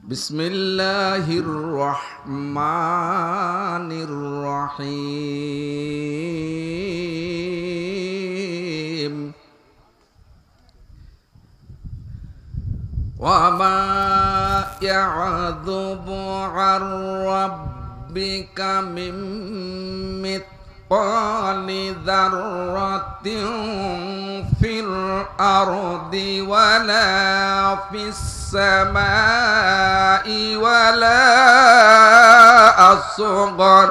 বিসমিল্লাহির রহমানির রহিম। ওয়ামা ইয়াযুবু আন রাব্বিকা মিন মিথকালি যাররাতিন ফিল আরদি ওয়ালা ফিস সামাই ওয়ালা আসগর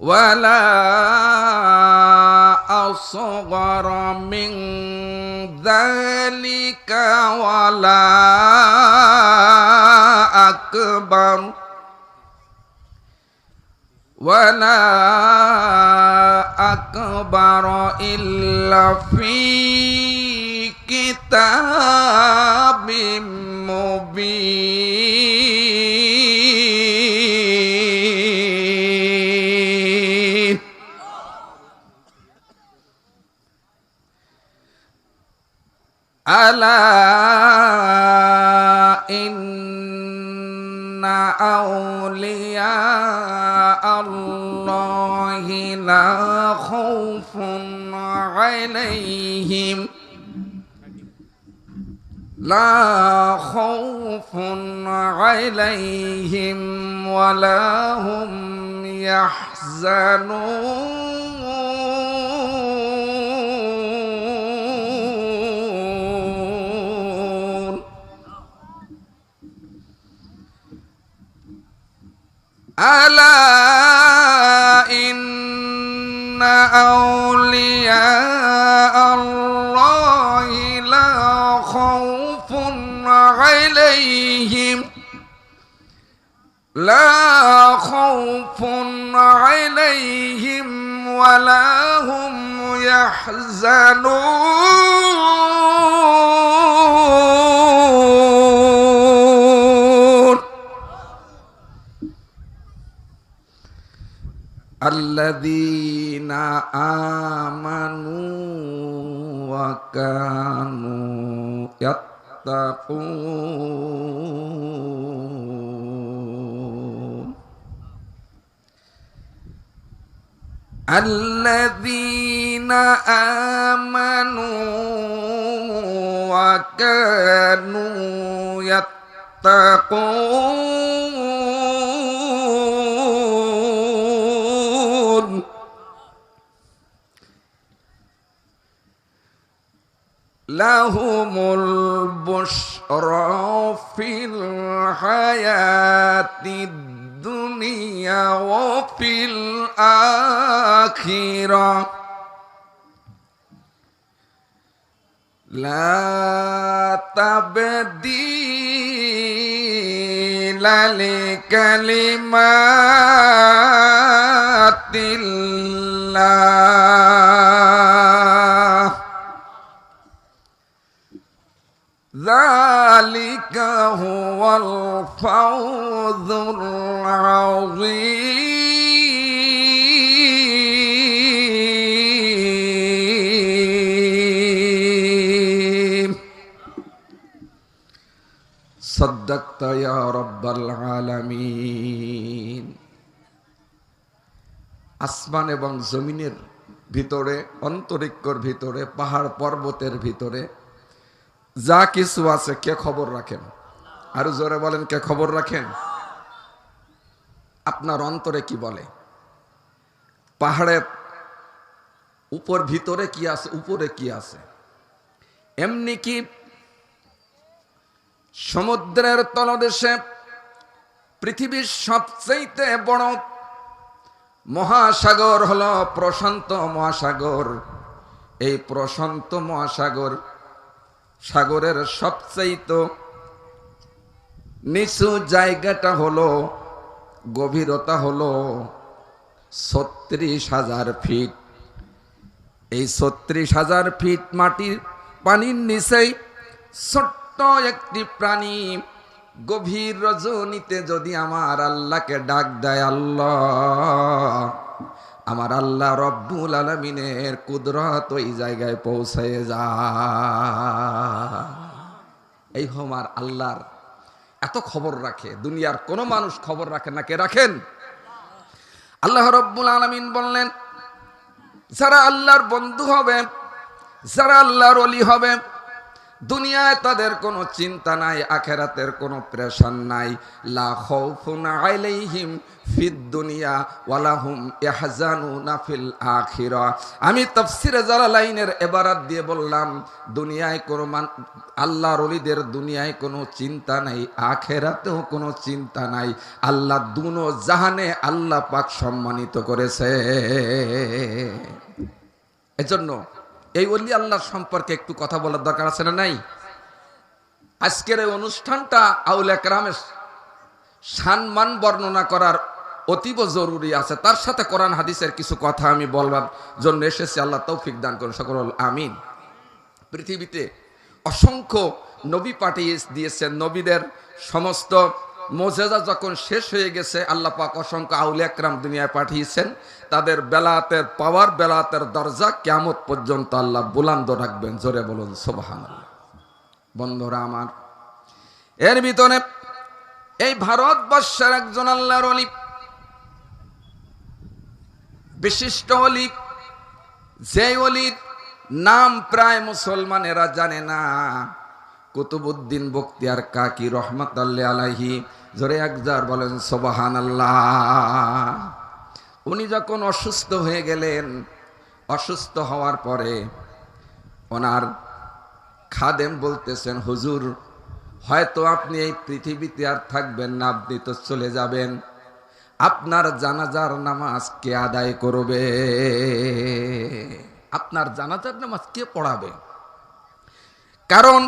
ولا أصغر من ذلك ولا أكبر إلا في كتاب مبين. ألا إن أولياء الله لا خوف عليهم ولا هم يحزنون. ألا إن أولياء الله لا خوف عليهم ولا هم يحزنون. الذين آمنوا وكانوا يتقون. الذين آمنوا وكانوا يتقون. لهم البشرى في الحياة الدنيا وفي الآخرة لا تبديل لكلمات الله ذلك هو الفوز العظيم. صدقت يا رب العالمين. আসমান এবং জমিনের ভিতরে, অন্তরিক্ষর ভিতরে, পাহাড় পর্বতের ভিতরে যা কিছু আছে কে খবর রাখেন? আরো জোরে বলেন, কে খবর রাখেন? আপনার অন্তরে কি বলে? পাহাড়ের উপর ভিতরে কি আছে, উপরে কি আছে? এমনি কি সমুদ্রের তলদেশে পৃথিবীর সবচেয়ে বড় মহাসাগর হলো প্রশান্ত মহাসাগর। এই প্রশান্ত মহাসাগর সাগরের সবচেয়ে নিচু জায়গাটা হলো, গভীরতা হলো ৩৬,০০০ ফিট। এই ৩৬,০০০ ফিট মাটির পানির নিচেই ছোট্ট একটি প্রাণী গভীর রজনীতে যদি আমার আল্লাহকে ডাক দেয়, আল্লাহ আমার আল্লাহ রব্বুল আলামিনের কুদরত ওই জায়গায় পৌঁছে যায়। এই আমার আল্লাহর এত খবর রাখে, দুনিয়ার কোনো মানুষ খবর রাখে না। কে রাখেন? আল্লাহ রব্বুল আলামিন বললেন, যারা আল্লাহর বন্ধু হবে, যারা আল্লাহর ওলি হবে, দুনিয়ায় তাদের কোনো চিন্তা নাই, আখেরাতের কোনো প্রেশান নাই। লা খাউফুন আলাইহিম ফিদ দুনিয়া ওয়ালা হুম ইয়াহজানুনা ফিল আখিরা। আমি তাফসীরে জালালাইনের ইবারাত দিয়ে বললাম, দুনিয়ায় কোনো আল্লাহর ওলিদের দুনিয়ায় কোনো চিন্তা নাই, আখেরাতেও কোনো চিন্তা নাই। আল্লাহ দুনো জাহানে আল্লাহ পাক সম্মানিত করেছে। এজন্য এই ওলি আল্লাহর সম্পর্কে একটু কথা বলার দরকার আছে না নাই? আজকের এই অনুষ্ঠানটা আউলিয়া কেরামের সম্মান বর্ণনা করার অতীব জরুরি আছে। তার সাথে কোরআন হাদিসের কিছু কথা আমি বলবার জন্য এসেছি। আল্লাহ তৌফিক দান করুন, সকল আমিন। পৃথিবীতে অসংখ্য নবী পাঠিয়ে দিয়েছেন। নবীদের সমস্ত মোজেজা যখন শেষ হয়ে গেছে, আল্লাহ পাক অসংখ্য আউলিয়া কেরাম দুনিয়ায় পাঠিয়েছেন। তাদের বেলাতের পাওয়ার, বেলাতের দরজা কিয়ামত পর্যন্ত আল্লাহ বুলন্দ রাখবেন। জোরে বলুন সুবহানাল্লাহ। বন্ধুরা আমার, এর ভিতরে এই ভারতবর্ষের একজন আল্লাহর ওলি, বিশিষ্ট ওলি, যে ওলির নাম প্রায় মুসলমানেরা জানে না, কুতুবউদ্দিন বখতিয়ার কাকি রহমাতুল্লাহ আলাইহি। জোরে একবার বলেন সুবহানাল্লাহ। উনি যখন অসুস্থ হয়ে গেলেন, অসুস্থ হওয়ার পরে ওনার খাদেম বলতেছেন, হুজুর হয়তো আপনি এই পৃথিবীতে আর থাকবেন না, আপনি তো চলে যাবেন, আপনার জানাজার নামাজ কে আদায় করবে? আপনার জানাজার নামাজ কে পড়াবে? কারণ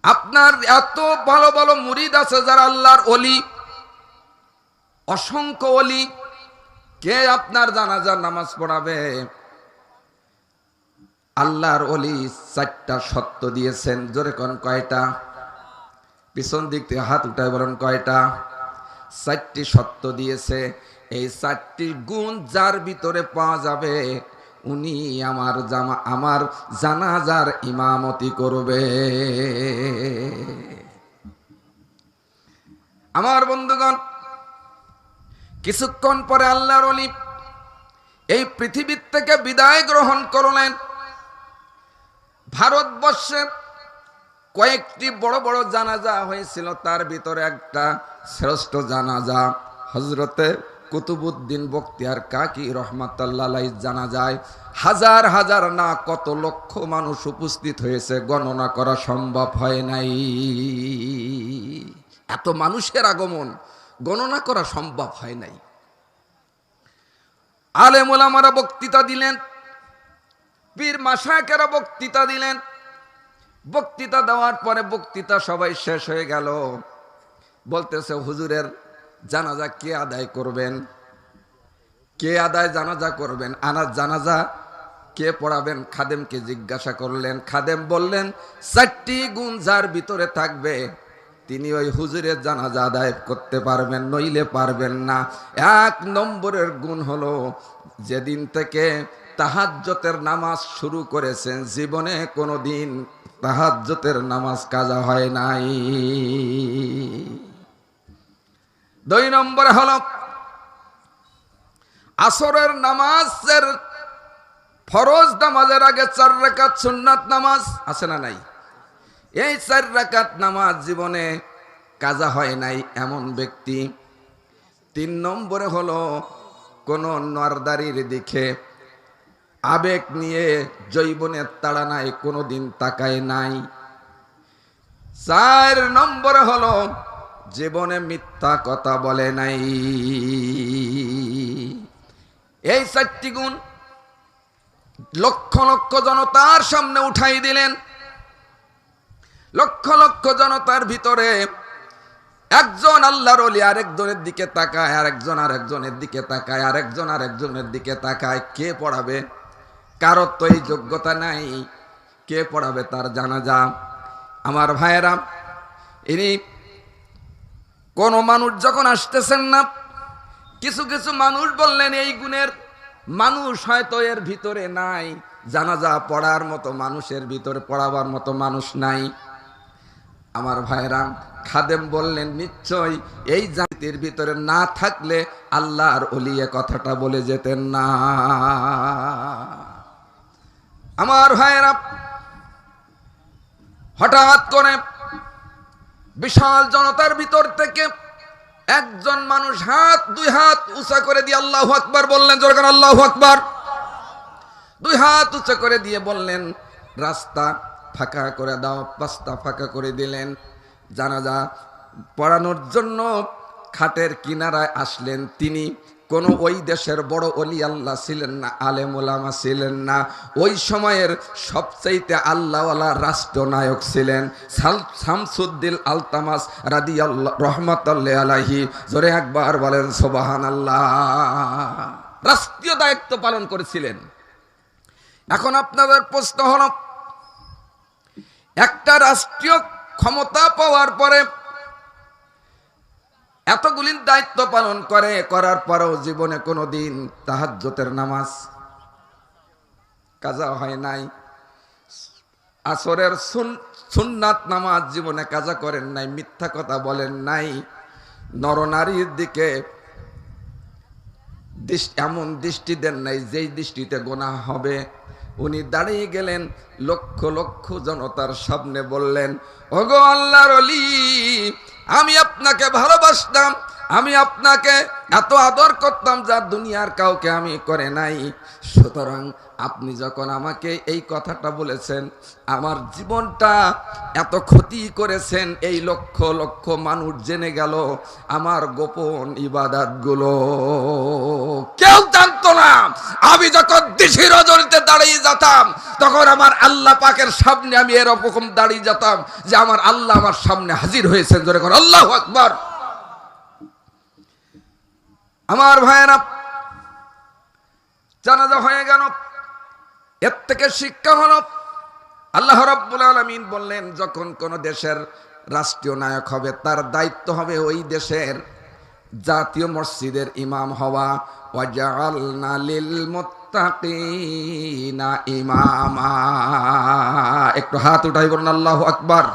আপনার এত ভালো ভালো মুরিদ আছে যারা আল্লাহর ওলি, অসংখ্য ওলি, কে আপনার জানাজার নামাজ পড়াবে? আল্লাহর ওলি 4টা সত্য দিয়েছেন। জোরে কোন কয়টা? পিছন দিক থেকে হাত উঠায় বলেন কয়টা? 4টি সত্য দিয়েছে। এই 4টি গুণ যার ভিতরে পাওয়া যাবে, উনি আমার জানাজার ইমামতি করবে। আমার বন্ধুগণ, কিছুক্ষণ পরে আল্লাহর ওলি এই পৃথিবীর থেকে বিদায় গ্রহণ করলেন। ভারতবর্ষে কয়েকটি বড় বড় জানাজা হয়েছিল, তার ভিতরে একটা শ্রেষ্ঠ জানাজা হযরতে কুতুবউদ্দিন বখতিয়ার কাকি রহমাতুল্লাহ আলাইহির জানাজায় হাজার হাজার না কত লক্ষ মানুষ উপস্থিত হয়েছে, গণনা করা সম্ভব হয় নাই। এত মানুষের আগমন গণনা করা সম্ভব হয় নাই। আলেম ওলামারা বক্তৃতা দিলেন, পীর মাশায়েখেরা বক্তৃতা দিলেন। বক্তৃতা দেওয়ার পরে বক্তৃতা সবাই শেষ হয়ে গেল। বলতেছে, হুজুরের জানাজা কে আদায় করবেন? কে জানাজা করবেন? আনার জানাজা কে পড়াবেন? খাদেমকে জিজ্ঞাসা করলেন। খাদেম বললেন, 4টি গুণ যার ভিতরে থাকবে, তিনি ওই হুজুরের জানাজা আদায় করতে পারবেন, নইলে পারবেন না। 1 নম্বরের গুণ হলো, যেদিন থেকে তাহাজ্জুদের নামাজ শুরু করেছেন, জীবনে কোনোদিন তাহাজ্জুদের নামাজ কাজা হয় নাই। 2 নম্বরে হলো, আসরের নামাজের ফরজ নামাজের আগে 4 রাকাত সুন্নাত নামাজ আছে না নাই? এই 4 রাকাত নামাজ জীবনে কাজা হয় নাই এমন ব্যক্তি। 3 নম্বরে হলো, কোন নরদারির দিকে আবেগ নিয়ে জৈবনের তাড়ানায় কোনোদিন তাকায় নাই। 4 নম্বরে হলো, জীবনে মিথ্যা কথা বলে নাই। এই 4টি গুণ লক্ষ লক্ষ জনতার সামনে উঠাই দিলেন। লক্ষ লক্ষ জনতার ভিতরে একজন আল্লাহর ওলি আরেকজনের দিকে তাকায়, আরেকজন আরেকজনের দিকে তাকায়, আরেকজন আরেকজনের দিকে তাকায়। কে পড়াবে? কারো তো এই যোগ্যতা নাই। কে পড়াবে তার জানাজা? আমার ভাইয়েরা, ইনি কোন মানুষ যখন আসতেছেন না, কিছু কিছু মানুষ বললেন এই গুণের মানুষ হয়তো এর ভিতরে নাই, জানাজা পড়ার মতো মানুষের ভিতরে, পড়াবার মতো মানুষ নাই। আমার ভাইরা, খাদেম বললেন নিশ্চয় এই জাতির ভিতরে না থাকলে আল্লাহর ওলি এ কথাটা বলে যেতেন না। আমার ভাইরা, হঠাৎ করে বিশাল জনতার ভিতর থেকে একজন মানুষ দুই হাত উঁচা করে দিয়ে আল্লাহু আকবার বললেন। জোরে করে আল্লাহু আকবার। দুই হাত উঁচা করে দিয়ে বললেন, রাস্তা ফাঁকা করে দাও। রাস্তা ফাঁকা করে দিলেন। জানাজা পড়ানোর জন্য খাটের কিনারায় আসলেন তিনি। কোন ওই দেশের বড় ওলি আল্লাহ ছিলেন না, আলেম ওলামা ছিলেন না। ওই সময়ের সবচাইতে আল্লাহওয়ালা রাষ্ট্রনায়ক ছিলেন শামসুদ্দিন আলতামাস রাদিয়াল্লাহু রহমাতুল্লাহি আলাইহি। জোরে একবার বলেন সুবহানাল্লাহ। রাষ্ট্রীয় দায়িত্ব পালন করেছিলেন। এখন আপনাদের প্রশ্ন হলো, একটা রাষ্ট্রীয় ক্ষমতা পাওয়ার পরে এতগুলি দায়িত্ব পালন করার পরেও জীবনে কোনোদিন তাহাজ্জুদের নামাজ কাজা হয় নাই, আসরের সুন্নাত নামাজ জীবনে কাজা করেন নাই, মিথ্যা কথা বলেন নাই, নরনারীর দিকে এমন দৃষ্টি দেন নাই যেই দৃষ্টিতে গুনাহ হবে। উনি দাঁড়িয়ে গেলেন, লক্ষ লক্ষ জনতার সামনে বললেন, ওগো আল্লাহর ওলি, আমি আপনাকে ভালোবাসতাম, আমি আপনাকে এত আদর করতাম যা দুনিয়ার কাউকে আমি করে নাই। সুতরাং আপনি যখন আমাকে এই কথাটা বলেছেন, আমার জীবনটা এত ক্ষতি করেছেন, এই লক্ষ লক্ষ মানুষ জেনে গেল আমার গোপন ইবাদতগুলো কেউ জানতো না। আমি যখন দিশি রজনীতে দাঁড়িয়ে যেতাম, তখন আমার আল্লাহ পাকের সামনে আমি এরকম দাঁড়িয়ে যেতাম যে আমার আল্লাহ আমার সামনে হাজির হয়েছেন। জোরে করে আল্লাহু আকবার। আমার ভাইয়েরা, জানাজা হয়ে গেল। এর থেকে শিক্ষা হলো, আল্লাহ রাব্বুল আলামিন বললেন, যখন কোন দেশের রাষ্ট্রীয় নায়ক হবে তার দায়িত্ব হবে ওই দেশের জাতীয় মসজিদের ইমাম হওয়া। ওয়াজআলনা লিল মুত্তাকিনা ইমামা। একটু হাত উঠাই বলুন আল্লাহু আকবার।